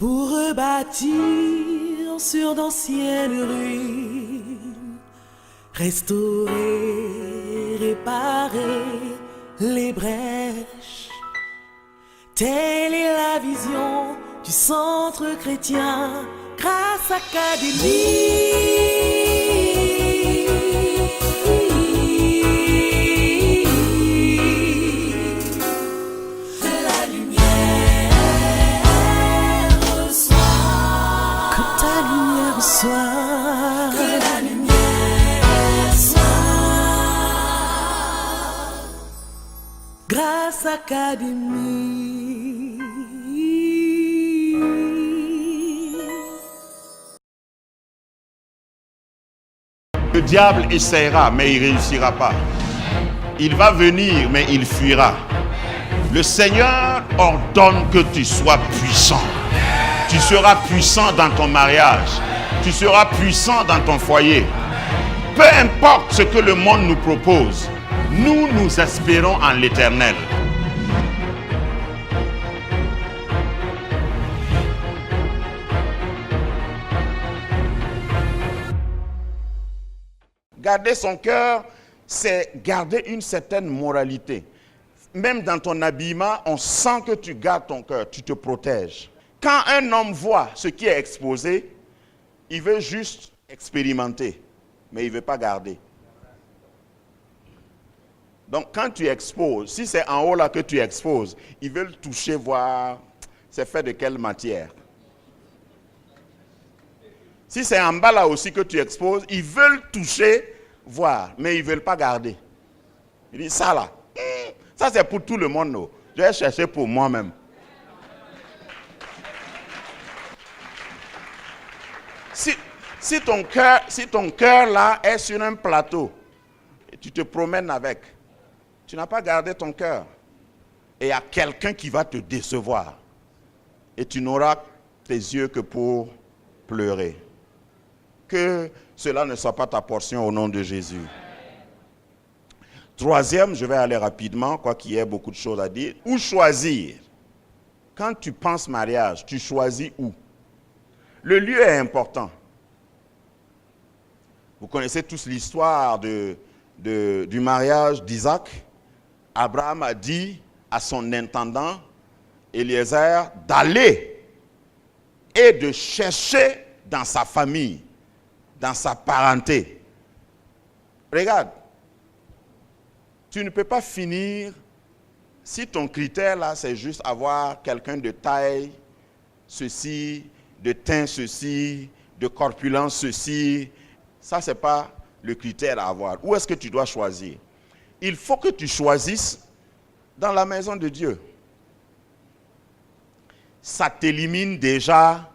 pour rebâtir sur d'anciennes ruines, restaurer, réparer les brèches. Telle est la vision du centre chrétien Grâce Académie. Que la lumière soit. Grâce Académie. Le diable essaiera, mais il ne réussira pas. Il va venir, mais il fuira. Le Seigneur ordonne que tu sois puissant. Tu seras puissant dans ton mariage. Tu seras puissant dans ton foyer. Peu importe ce que le monde nous propose, nous espérons en l'Éternel. Garder son cœur, c'est garder une certaine moralité. Même dans ton habillement, on sent que tu gardes ton cœur, tu te protèges. Quand un homme voit ce qui est exposé, il veut juste expérimenter, mais il ne veut pas garder. Donc quand tu exposes, si c'est en haut là que tu exposes, ils veulent toucher, voir c'est fait de quelle matière. Si c'est en bas là aussi que tu exposes, ils veulent toucher, voir, mais ils ne veulent pas garder. Ils disent ça là, ça c'est pour tout le monde. Non. Je vais chercher pour moi-même. Si ton cœur là est sur un plateau et tu te promènes avec, tu n'as pas gardé ton cœur. Et il y a quelqu'un qui va te décevoir. Et tu n'auras tes yeux que pour pleurer. Que cela ne soit pas ta portion au nom de Jésus. Troisième, je vais aller rapidement, quoi qu'il y ait beaucoup de choses à dire. Où choisir? Quand tu penses mariage, tu choisis où? Le lieu est important. Vous connaissez tous l'histoire du mariage d'Isaac. Abraham a dit à son intendant, Eliezer, d'aller et de chercher dans sa famille, dans sa parenté. Regarde, tu ne peux pas finir si ton critère là, c'est juste avoir quelqu'un de taille, ceci, de teint ceci, de corpulence ceci. Ça, ce n'est pas le critère à avoir. Où est-ce que tu dois choisir? Il faut que tu choisisses dans la maison de Dieu. Ça t'élimine déjà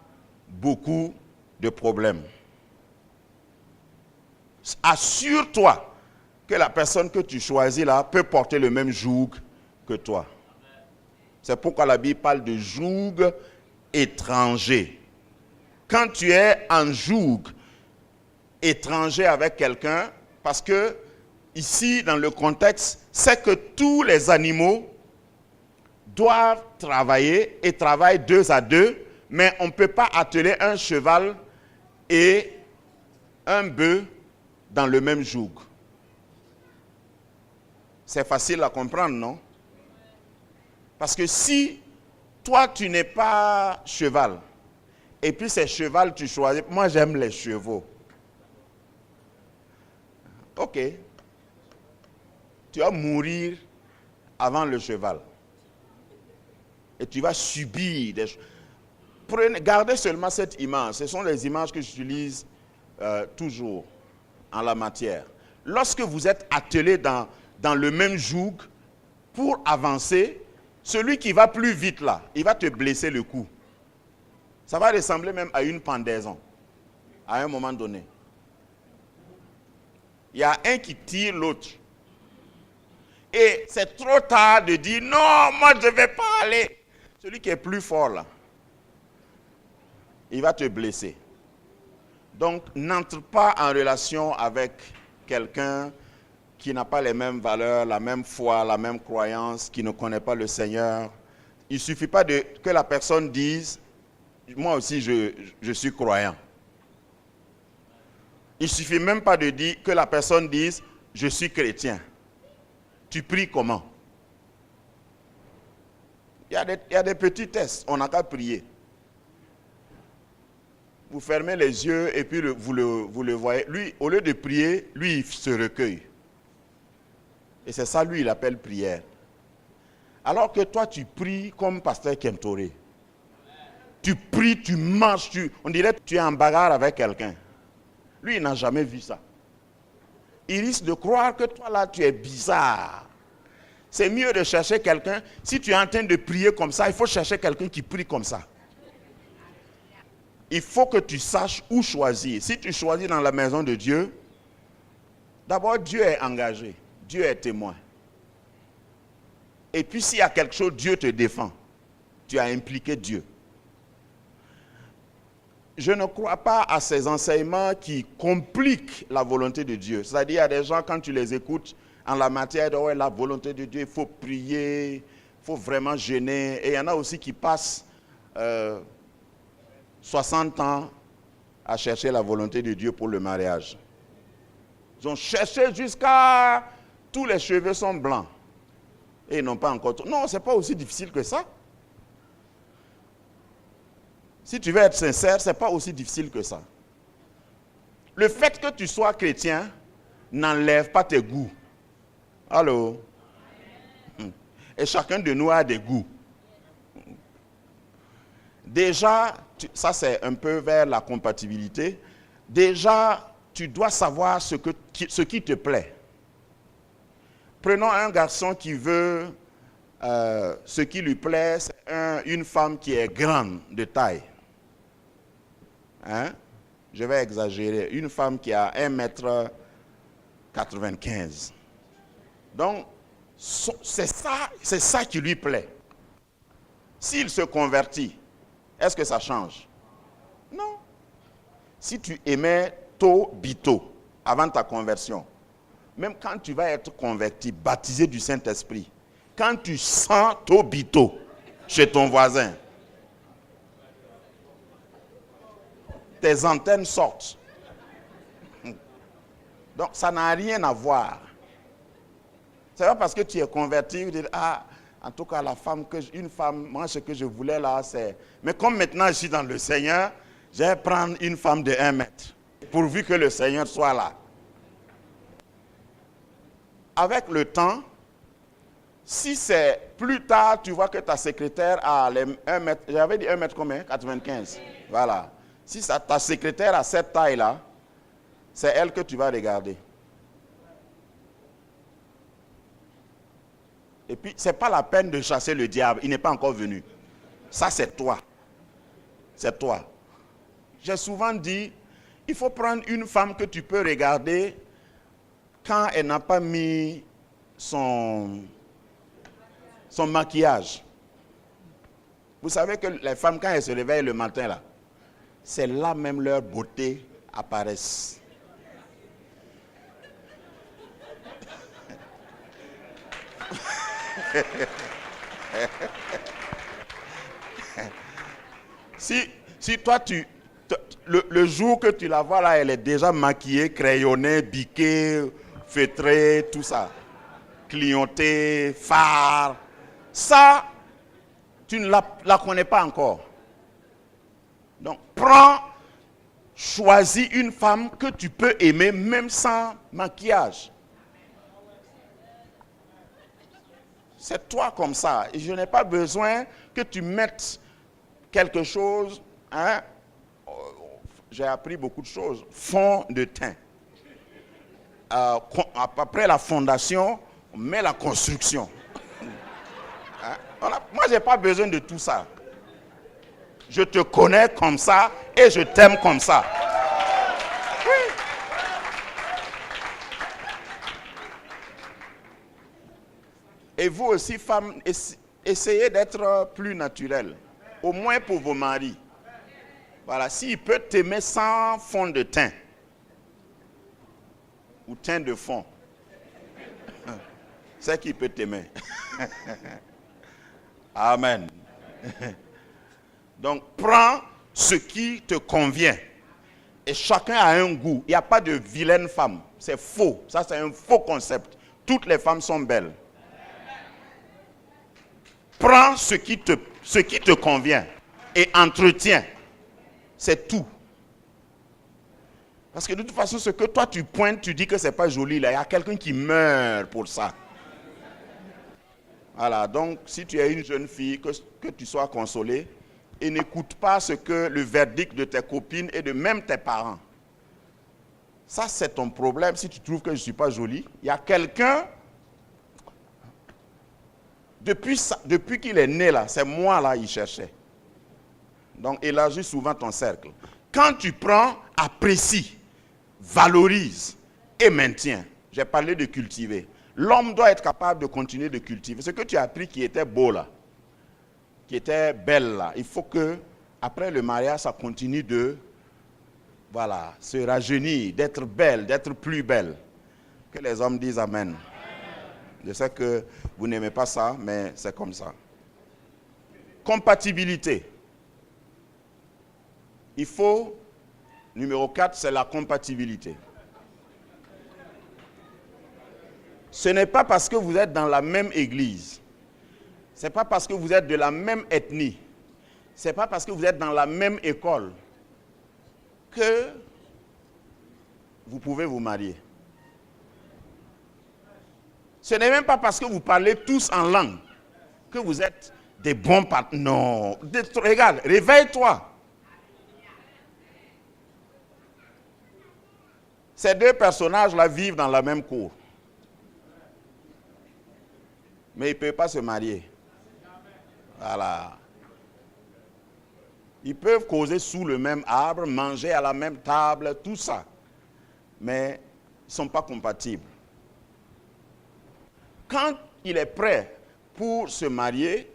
beaucoup de problèmes. Assure-toi que la personne que tu choisis là peut porter le même joug que toi. C'est pourquoi la Bible parle de joug étranger. Quand tu es en joug étranger avec quelqu'un, parce que ici dans le contexte, c'est que tous les animaux doivent travailler et travaillent 2 à 2, mais on ne peut pas atteler un cheval et un bœuf dans le même joug. C'est facile à comprendre, non? Parce que si toi tu n'es pas cheval, et puis c'est cheval tu choisis, moi j'aime les chevaux. Ok. Tu vas mourir avant le cheval. Et tu vas subir des choses. Gardez seulement cette image. Ce sont les images que j'utilise toujours en la matière. Lorsque vous êtes attelé dans le même joug, pour avancer, celui qui va plus vite là, il va te blesser le cou. Ça va ressembler même à une pendaison, à un moment donné. Il y a un qui tire l'autre. Et c'est trop tard de dire, non, moi je ne vais pas aller. Celui qui est plus fort là, il va te blesser. Donc, n'entre pas en relation avec quelqu'un qui n'a pas les mêmes valeurs, la même foi, la même croyance, qui ne connaît pas le Seigneur. Il ne suffit pas que la personne dise, moi aussi je suis croyant. Il ne suffit même pas de dire que la personne dise je suis chrétien. Tu pries comment? Il y a des petits tests, on n'a qu'à prier. Vous fermez les yeux et puis vous le voyez. Lui, au lieu de prier, lui, il se recueille. Et c'est ça, lui, il appelle prière. Alors que toi, tu pries comme pasteur Kemtoré. Tu pries, tu marches, on dirait que tu es en bagarre avec quelqu'un. Lui, il n'a jamais vu ça. Il risque de croire que toi, là, tu es bizarre. C'est mieux de chercher quelqu'un. Si tu es en train de prier comme ça, il faut chercher quelqu'un qui prie comme ça. Il faut que tu saches où choisir. Si tu choisis dans la maison de Dieu, d'abord, Dieu est engagé. Dieu est témoin. Et puis, s'il y a quelque chose, Dieu te défend. Tu as impliqué Dieu. Je ne crois pas à ces enseignements qui compliquent la volonté de Dieu. C'est-à-dire, il y a des gens, quand tu les écoutes, en la matière de la volonté de Dieu, il faut prier, il faut vraiment jeûner. Et il y en a aussi qui passent 60 ans à chercher la volonté de Dieu pour le mariage. Ils ont cherché jusqu'à... Tous les cheveux sont blancs. Et ils n'ont pas encore... Non, ce n'est pas aussi difficile que ça. Si tu veux être sincère, ce n'est pas aussi difficile que ça. Le fait que tu sois chrétien n'enlève pas tes goûts. Allô? Et chacun de nous a des goûts. Déjà, ça c'est un peu vers la compatibilité. Déjà, tu dois savoir ce qui te plaît. Prenons un garçon qui veut, ce qui lui plaît, c'est une femme qui est grande de taille. Hein? Je vais exagérer. Une femme qui a 1m95. Donc, c'est ça qui lui plaît. S'il se convertit, est-ce que ça change? Non. Si tu aimais Bito avant ta conversion, même quand tu vas être converti, baptisé du Saint-Esprit, quand tu sens Bito chez ton voisin, tes antennes sortent. Donc, ça n'a rien à voir. C'est pas parce que tu es converti, tu dis, en tout cas, une femme, moi, ce que je voulais là, c'est... Mais comme maintenant, je suis dans le Seigneur, je vais prendre une femme de 1 mètre, pourvu que le Seigneur soit là. Avec le temps, si c'est plus tard, tu vois que ta secrétaire a les 1 mètre, j'avais dit 1 mètre combien? 95. Voilà. Si ta secrétaire a cette taille-là, c'est elle que tu vas regarder. Et puis, ce n'est pas la peine de chasser le diable. Il n'est pas encore venu. Ça, c'est toi. C'est toi. J'ai souvent dit, il faut prendre une femme que tu peux regarder quand elle n'a pas mis son maquillage. Vous savez que les femmes, quand elles se réveillent le matin, là, c'est là même leur beauté apparaissent. Si toi, le jour que tu la vois là, elle est déjà maquillée, crayonnée, biquée, feutrée, tout ça. Clignotée, phare. Ça, tu ne la connais pas encore. Donc, choisis une femme que tu peux aimer même sans maquillage. C'est toi comme ça. Et je n'ai pas besoin que tu mettes quelque chose. Hein? J'ai appris beaucoup de choses. Fond de teint. Après la fondation, on met la construction. Hein? Moi, je n'ai pas besoin de tout ça. Je te connais comme ça et je t'aime comme ça. Oui. Et vous aussi, femmes, essayez d'être plus naturelles. Au moins pour vos maris. Voilà, s'il peut t'aimer sans fond de teint. Ou teint de fond. C'est qu'il peut t'aimer. Amen. Donc, prends ce qui te convient. Et chacun a un goût. Il n'y a pas de vilaine femme. C'est faux. Ça, c'est un faux concept. Toutes les femmes sont belles. Prends ce qui te convient et entretiens. C'est tout. Parce que de toute façon, ce que toi tu pointes, tu dis que ce n'est pas joli. Là, il y a quelqu'un qui meurt pour ça. Voilà, donc si tu es une jeune fille, que tu sois consolée et n'écoute pas ce que le verdict de tes copines et de même tes parents. Ça, c'est ton problème. Si tu trouves que je ne suis pas jolie, il y a quelqu'un, depuis qu'il est né là, c'est moi là, il cherchait. Donc, élargis souvent ton cercle. Quand tu prends, apprécie, valorise et maintiens. J'ai parlé de cultiver. L'homme doit être capable de continuer de cultiver. Ce que tu as appris qui était beau là, qui était belle là, il faut que, après le mariage, ça continue de, voilà, se rajeunir, d'être belle, d'être plus belle. Que les hommes disent Amen. Je sais que vous n'aimez pas ça, mais c'est comme ça. Compatibilité. Il faut, numéro 4, c'est la compatibilité. Ce n'est pas parce que vous êtes dans la même église, ce n'est pas parce que vous êtes de la même ethnie, ce n'est pas parce que vous êtes dans la même école que vous pouvez vous marier. Ce n'est même pas parce que vous parlez tous en langue que vous êtes des bons partenaires. Non, regarde, réveille-toi. Ces deux personnages-là vivent dans la même cour. Mais ils ne peuvent pas se marier. Voilà. Ils peuvent causer sous le même arbre, manger à la même table, tout ça. Mais ils ne sont pas compatibles. Quand il est prêt pour se marier,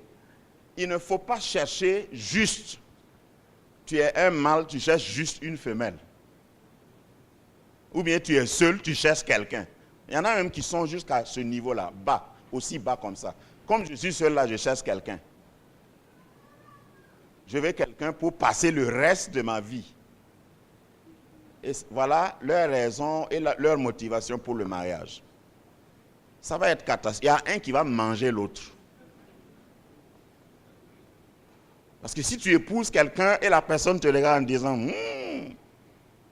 il ne faut pas chercher juste. Tu es un mâle, tu cherches juste une femelle. Ou bien tu es seul, tu cherches quelqu'un. Il y en a même qui sont jusqu'à ce niveau-là, bas, aussi bas comme ça. Comme je suis seul là, je cherche quelqu'un. Je veux quelqu'un pour passer le reste de ma vie. Et voilà leur raison et leur motivation pour le mariage. Ça va être catastrophique. Il y a un qui va manger l'autre. Parce que si tu épouses quelqu'un et la personne te regarde en disant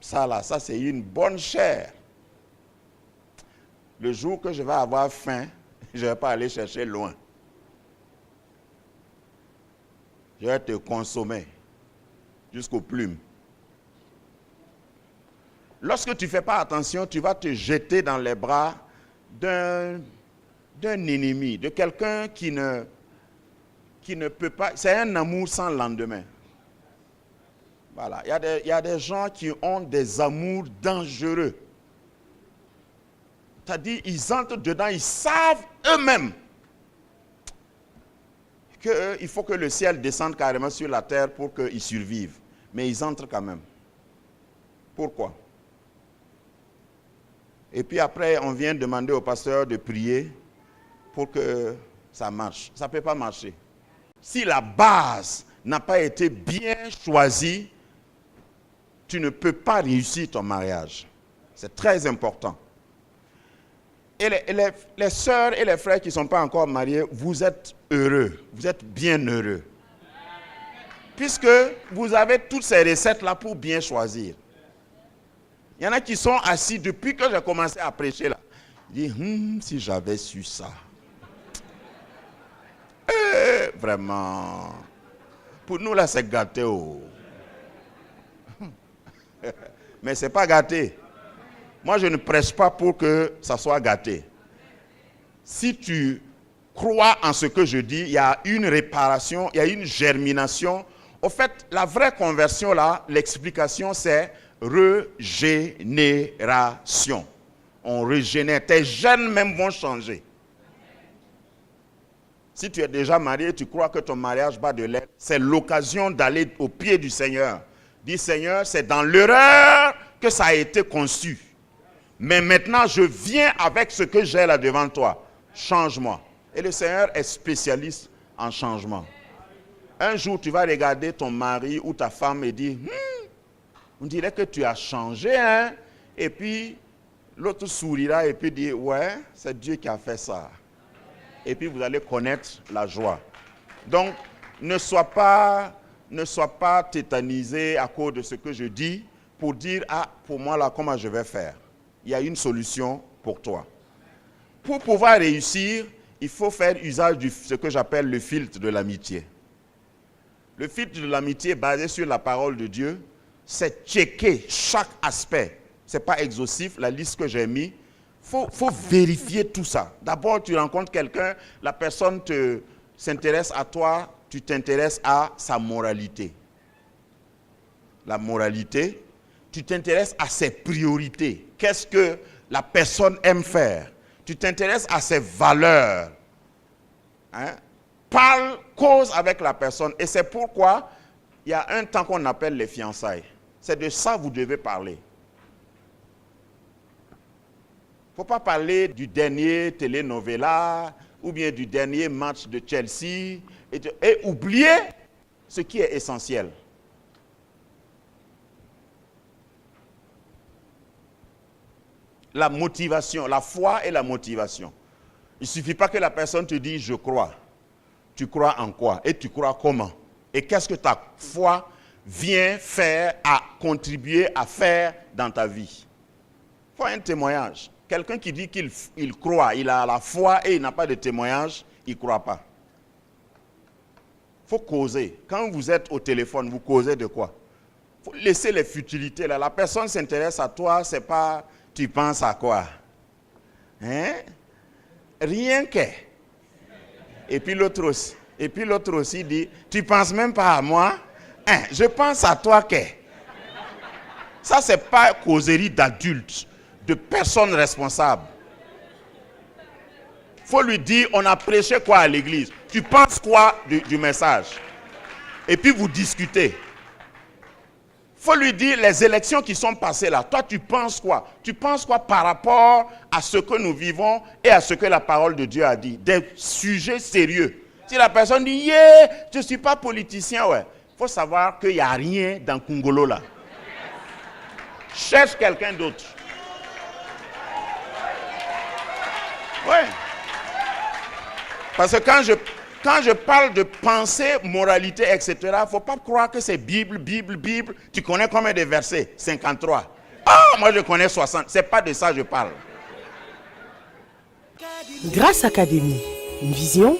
ça là, ça c'est une bonne chair. Le jour que je vais avoir faim, je ne vais pas aller chercher loin. Je vais te consommer jusqu'aux plumes. Lorsque tu ne fais pas attention, tu vas te jeter dans les bras d'un ennemi, de quelqu'un qui ne peut pas. C'est un amour sans lendemain. Voilà. Il y a des gens qui ont des amours dangereux. C'est-à-dire, ils entrent dedans, ils savent eux-mêmes qu'il faut que le ciel descende carrément sur la terre pour qu'ils survivent. Mais ils entrent quand même. Pourquoi? Et puis après, on vient demander au pasteur de prier pour que ça marche. Ça ne peut pas marcher. Si la base n'a pas été bien choisie, tu ne peux pas réussir ton mariage. C'est très important. Et les sœurs et les frères qui ne sont pas encore mariés, vous êtes heureux. Vous êtes bien heureux. Puisque vous avez toutes ces recettes-là pour bien choisir. Il y en a qui sont assis depuis que j'ai commencé à prêcher là. Ils disent, si j'avais su ça. Vraiment. Pour nous là, c'est gâté. Oh. Mais ce n'est pas gâté. Moi, je ne prêche pas pour que ça soit gâté. Si tu crois en ce que je dis, il y a une réparation, il y a une germination. Au fait, la vraie conversion là, l'explication c'est régénération. On régénère. Tes gènes même vont changer. Si tu es déjà marié, tu crois que ton mariage bat de l'aile, c'est l'occasion d'aller au pied du Seigneur. Dis Seigneur, c'est dans l'erreur que ça a été conçu. Mais maintenant, je viens avec ce que j'ai là devant toi. Change-moi. Et le Seigneur est spécialiste en changement. Un jour, tu vas regarder ton mari ou ta femme et dire, on dirait que tu as changé, hein? Et puis, l'autre sourira et puis dire, ouais, c'est Dieu qui a fait ça. Et puis, vous allez connaître la joie. Donc, ne sois pas tétanisé à cause de ce que je dis pour dire, ah, pour moi, là, comment je vais faire? Il y a une solution pour toi. Pour pouvoir réussir, il faut faire usage de ce que j'appelle le filtre de l'amitié. Le filtre de l'amitié basé sur la parole de Dieu, c'est checker chaque aspect. Ce n'est pas exhaustif, la liste que j'ai mise. Faut vérifier tout ça. D'abord, tu rencontres quelqu'un, la personne s'intéresse à toi, tu t'intéresses à sa moralité. La moralité, tu t'intéresses à ses priorités. Qu'est-ce que la personne aime faire? Tu t'intéresses à ses valeurs. Hein? Parle, cause avec la personne. Et c'est pourquoi il y a un temps qu'on appelle les fiançailles. C'est de ça que vous devez parler. Il ne faut pas parler du dernier telenovela ou bien du dernier match de Chelsea et oublier ce qui est essentiel. La motivation, la foi et la motivation. Il ne suffit pas que la personne te dise « je crois ». Tu crois en quoi? Et tu crois comment? Et qu'est-ce que ta foi vient faire, à contribuer à faire dans ta vie? Il faut un témoignage. Quelqu'un qui dit qu'il croit, il a la foi et il n'a pas de témoignage, il ne croit pas. Il faut causer. Quand vous êtes au téléphone, vous causez de quoi? Il faut laisser les futilités là. La personne s'intéresse à toi, c'est pas tu penses à quoi? Hein? Rien que. Et puis l'autre aussi dit, tu penses même pas à moi? Hein, je pense à toi que. Ça, c'est pas causerie d'adulte, de personnes responsables. Il faut lui dire, on a prêché quoi à l'église? Tu penses quoi du message? Et puis vous discutez. Il faut lui dire, les élections qui sont passées là, toi tu penses quoi? Tu penses quoi par rapport à ce que nous vivons et à ce que la parole de Dieu a dit? Des sujets sérieux. Si la personne dit, yeah, je ne suis pas politicien, ouais. Il faut savoir qu'il n'y a rien dans Kungolo là. Cherche quelqu'un d'autre. Ouais. Parce que quand je parle de pensée, moralité, etc., il ne faut pas croire que c'est Bible. Tu connais combien de versets? 53. Ah, moi je connais 60. Ce n'est pas de ça que je parle. Grâce Académie, une vision,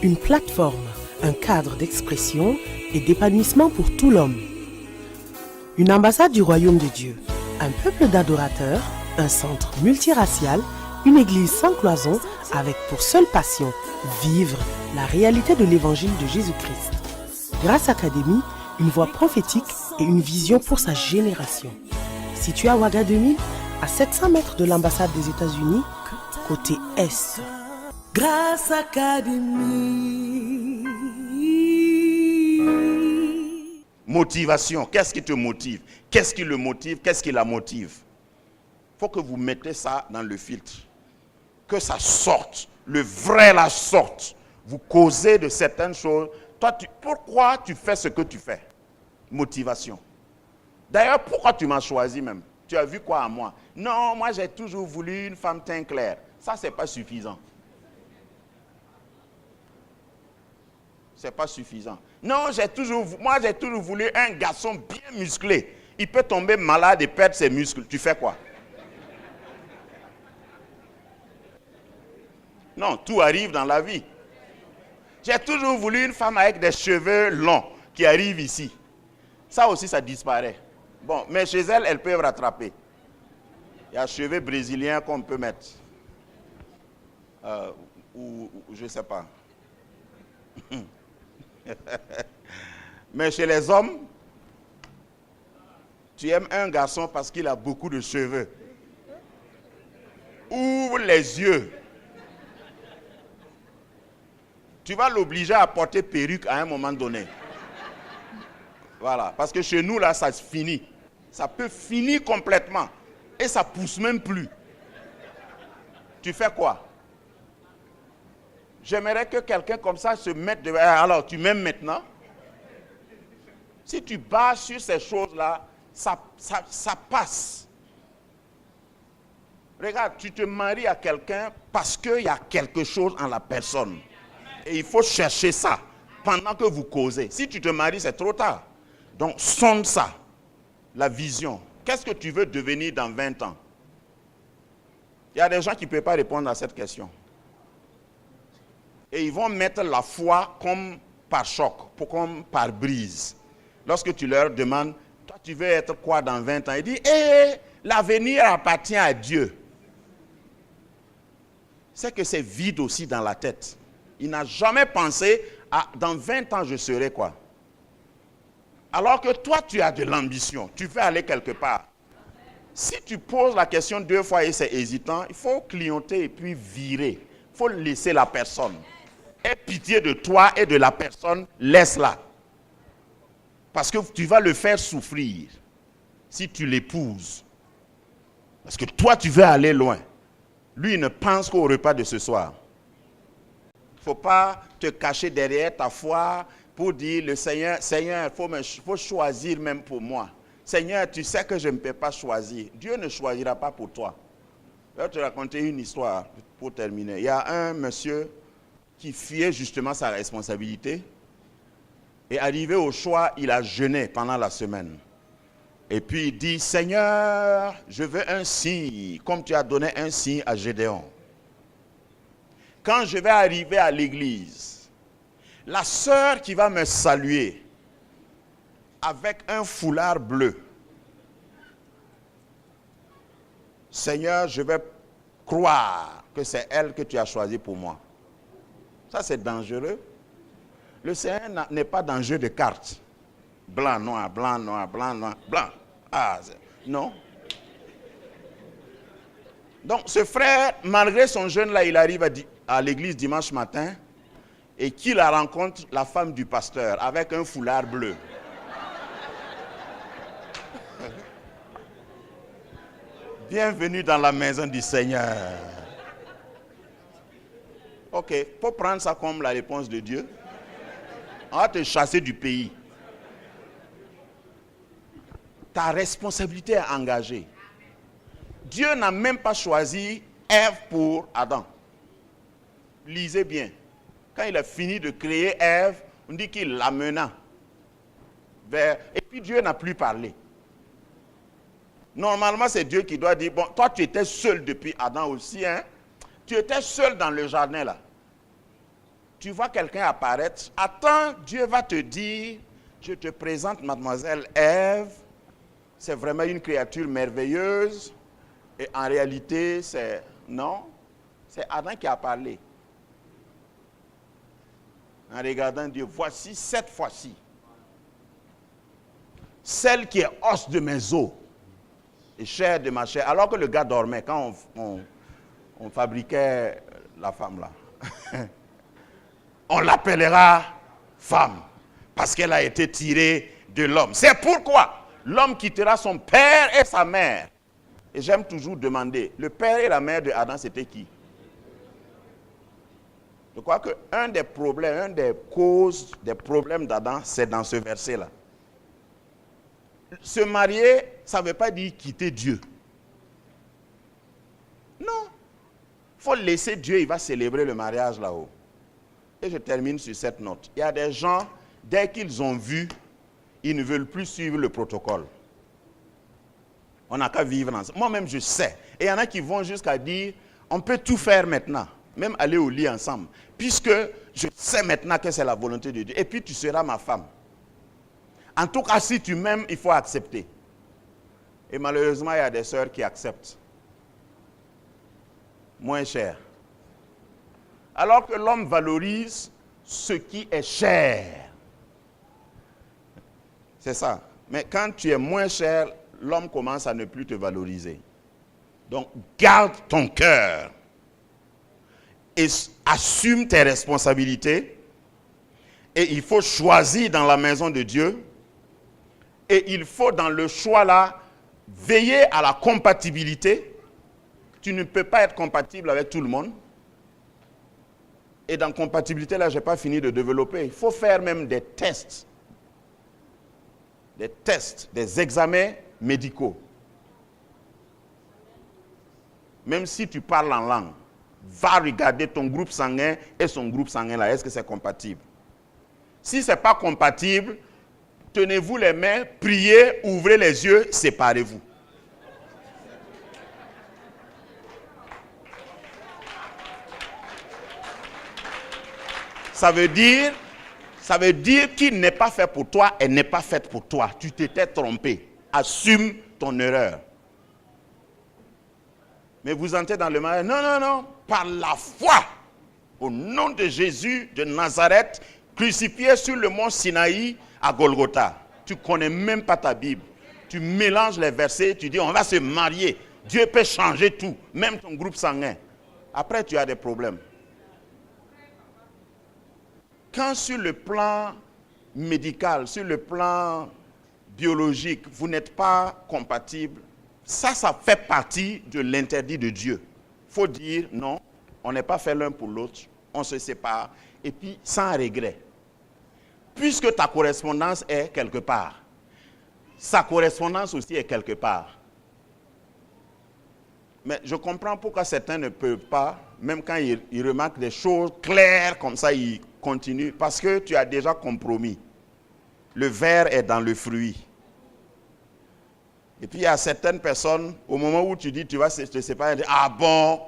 une plateforme, un cadre d'expression et d'épanouissement pour tout l'homme. Une ambassade du royaume de Dieu, un peuple d'adorateurs, un centre multiracial, une église sans cloison avec pour seule passion vivre la réalité de l'évangile de Jésus-Christ. Grâce Académie, une voix prophétique et une vision pour sa génération. Situé à Ouaga 2000, à 700 mètres de l'ambassade des États-Unis, côté Est. Grâce Académie. Motivation, qu'est-ce qui te motive? Qu'est-ce qui le motive? Qu'est-ce qui la motive? Il faut que vous mettez ça dans le filtre. Que ça sorte, le vrai la sorte. Vous causez de certaines choses. Toi, pourquoi tu fais ce que tu fais? Motivation. D'ailleurs, pourquoi tu m'as choisi même? Tu as vu quoi à moi? Non, moi j'ai toujours voulu une femme teint clair. Ça, ce n'est pas suffisant. Ce n'est pas suffisant. Non, moi j'ai toujours voulu un garçon bien musclé. Il peut tomber malade et perdre ses muscles. Tu fais quoi? Non, tout arrive dans la vie. J'ai toujours voulu une femme avec des cheveux longs qui arrive ici. Ça aussi, ça disparaît. Bon, mais chez elle, elles peuvent rattraper. Il y a cheveux brésiliens qu'on peut mettre. Ou je ne sais pas. Mais chez les hommes, tu aimes un garçon parce qu'il a beaucoup de cheveux. Ouvre les yeux. Tu vas l'obliger à porter perruque à un moment donné. Voilà, parce que chez nous, là, ça se finit. Ça peut finir complètement. Et ça ne pousse même plus. Tu fais quoi? J'aimerais que quelqu'un comme ça se mette devant. Alors, tu m'aimes maintenant? Si tu bases sur ces choses-là, ça passe. Regarde, tu te maries à quelqu'un parce qu'il y a quelque chose en la personne. Et il faut chercher ça pendant que vous causez. Si tu te maries, c'est trop tard. Donc, sonde ça, la vision. Qu'est-ce que tu veux devenir dans 20 ans? Il y a des gens qui ne peuvent pas répondre à cette question. Et ils vont mettre la foi comme par choc, comme par brise. Lorsque tu leur demandes, toi tu veux être quoi dans 20 ans? Ils disent, l'avenir appartient à Dieu. C'est que c'est vide aussi dans la tête. Il n'a jamais pensé, dans 20 ans je serai quoi? Alors que toi tu as de l'ambition, tu veux aller quelque part. Si tu poses la question 2 fois et c'est hésitant, il faut clignoter et puis virer. Il faut laisser la personne. Aie pitié de toi et de la personne, laisse-la. Parce que tu vas le faire souffrir si tu l'épouses. Parce que toi, tu veux aller loin. Lui, il ne pense qu'au repas de ce soir. Il ne faut pas te cacher derrière ta foi pour dire, le Seigneur, il faut choisir même pour moi. Seigneur, tu sais que je ne peux pas choisir. Dieu ne choisira pas pour toi. Je vais te raconter une histoire pour terminer. Il y a un monsieur qui fuyait justement sa responsabilité. Et arrivé au choix, il a jeûné pendant la semaine. Et puis il dit, Seigneur, je veux un signe, comme tu as donné un signe à Gédéon. Quand je vais arriver à l'église, la sœur qui va me saluer avec un foulard bleu, Seigneur, je vais croire que c'est elle que tu as choisie pour moi. Ça, c'est dangereux. Le Seigneur n'est pas dans le jeu de cartes. Blanc, noir, blanc, noir, blanc, noir, blanc. Ah, non. Donc, ce frère, malgré son jeûne, là, il arrive à l'église dimanche matin et qu'il rencontre la femme du pasteur avec un foulard bleu. Bienvenue dans la maison du Seigneur. Ok, faut prendre ça comme la réponse de Dieu. On va te chasser du pays. Ta responsabilité est engagée. Dieu n'a même pas choisi Ève pour Adam. Lisez bien. Quand il a fini de créer Ève, on dit qu'il l'amena vers... Et puis Dieu n'a plus parlé. Normalement, c'est Dieu qui doit dire, bon, toi tu étais seul depuis Adam aussi, hein? Tu étais seul dans le jardin là. Tu vois quelqu'un apparaître, attends, Dieu va te dire, je te présente mademoiselle Ève, c'est vraiment une créature merveilleuse, et en réalité, c'est Adam qui a parlé. En regardant Dieu, voici cette fois-ci, celle qui est os de mes os, et chair de ma chair, alors que le gars dormait quand on fabriquait la femme là. On l'appellera femme, parce qu'elle a été tirée de l'homme. C'est pourquoi l'homme quittera son père et sa mère. Et j'aime toujours demander, le père et la mère de Adam, c'était qui? Je crois qu'un des problèmes, une des causes des problèmes d'Adam, c'est dans ce verset-là. Se marier, ça ne veut pas dire quitter Dieu. Non. Il faut laisser Dieu, il va célébrer le mariage là-haut. Et je termine sur cette note. Il y a des gens, dès qu'ils ont vu, ils ne veulent plus suivre le protocole. On n'a qu'à vivre ensemble. Moi-même, je sais. Et il y en a qui vont jusqu'à dire, on peut tout faire maintenant, même aller au lit ensemble, puisque je sais maintenant que c'est la volonté de Dieu. Et puis, tu seras ma femme. En tout cas, si tu m'aimes, il faut accepter. Et malheureusement, il y a des sœurs qui acceptent. Moins cher. Alors que l'homme valorise ce qui est cher. C'est ça. Mais quand tu es moins cher, l'homme commence à ne plus te valoriser. Donc, garde ton cœur. Et assume tes responsabilités. Et il faut choisir dans la maison de Dieu. Et il faut, dans le choix là, veiller à la compatibilité. Tu ne peux pas être compatible avec tout le monde. Et dans compatibilité, là, je n'ai pas fini de développer. Il faut faire même des tests. des tests, des examens médicaux. Même si tu parles en langue, va regarder ton groupe sanguin et son groupe sanguin là, est-ce que c'est compatible? Si ce n'est pas compatible, tenez-vous les mains, priez, ouvrez les yeux, séparez-vous. Ça veut dire qu'il n'est pas fait pour toi, elle n'est pas faite pour toi. Tu t'étais trompé. Assume ton erreur. Mais vous entrez dans le mariage. Non, non, non. Par la foi, au nom de Jésus de Nazareth, crucifié sur le mont Sinaï à Golgotha. Tu ne connais même pas ta Bible. Tu mélanges les versets, tu dis on va se marier. Dieu peut changer tout, même ton groupe sanguin. Après, tu as des problèmes. Quand sur le plan médical, sur le plan biologique, vous n'êtes pas compatible, ça fait partie de l'interdit de Dieu. Il faut dire non, on n'est pas fait l'un pour l'autre, on se sépare, et puis sans regret. Puisque ta correspondance est quelque part, sa correspondance aussi est quelque part. Mais je comprends pourquoi certains ne peuvent pas, même quand ils remarquent des choses claires comme ça, ils continuent, parce que tu as déjà compromis. Le ver est dans le fruit. Et puis il y a certaines personnes, au moment où tu dis tu vas te séparer, ah bon,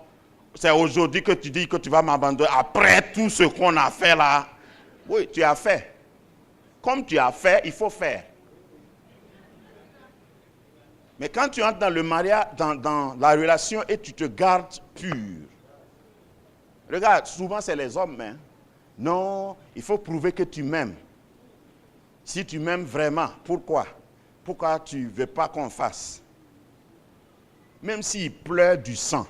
c'est aujourd'hui que tu dis que tu vas m'abandonner, après tout ce qu'on a fait là. Oui, tu as fait. Comme tu as fait, il faut faire. Mais quand tu entres dans le mariage, dans la relation et tu te gardes pur. Regarde, souvent c'est les hommes. Hein. Non, il faut prouver que tu m'aimes. Si tu m'aimes vraiment, pourquoi? Pourquoi tu ne veux pas qu'on fasse? Même s'il pleure du sang,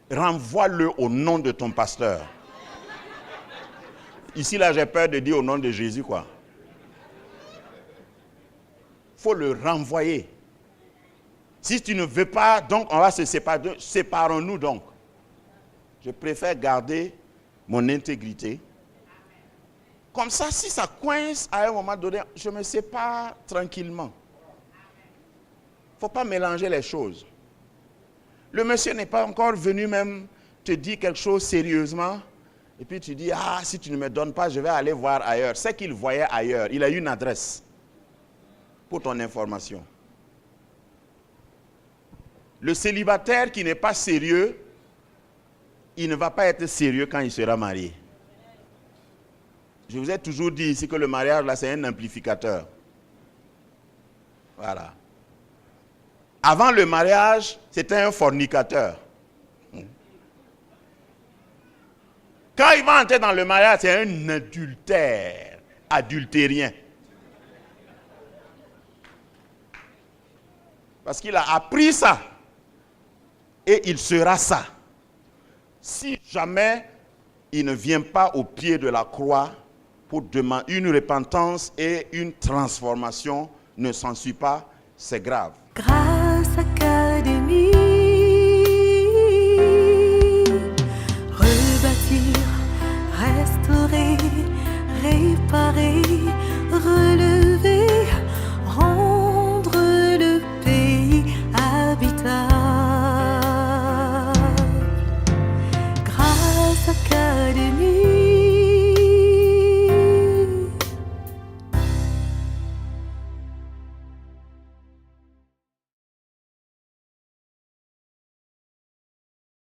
renvoie-le au nom de ton pasteur. Ici, là, j'ai peur de dire au nom de Jésus, quoi. Il faut le renvoyer. Si tu ne veux pas, donc on va se séparer. Séparons-nous donc. Je préfère garder mon intégrité. Comme ça, si ça coince à un moment donné, je me sépare tranquillement. Il ne faut pas mélanger les choses. Le monsieur n'est pas encore venu même te dire quelque chose sérieusement. Et puis tu dis, ah, si tu ne me donnes pas, je vais aller voir ailleurs. C'est qu'il voyait ailleurs. Il a une adresse. Pour ton information. Le célibataire qui n'est pas sérieux, il ne va pas être sérieux quand il sera marié. Je vous ai toujours dit ici que le mariage, là, c'est un amplificateur. Voilà. Avant le mariage, c'était un fornicateur. Quand il va entrer dans le mariage, c'est un adultère, adultérien. Parce qu'il a appris ça. Et il sera ça. Si jamais il ne vient pas au pied de la croix pour demander une repentance et une transformation, ne s'ensuit pas, c'est grave.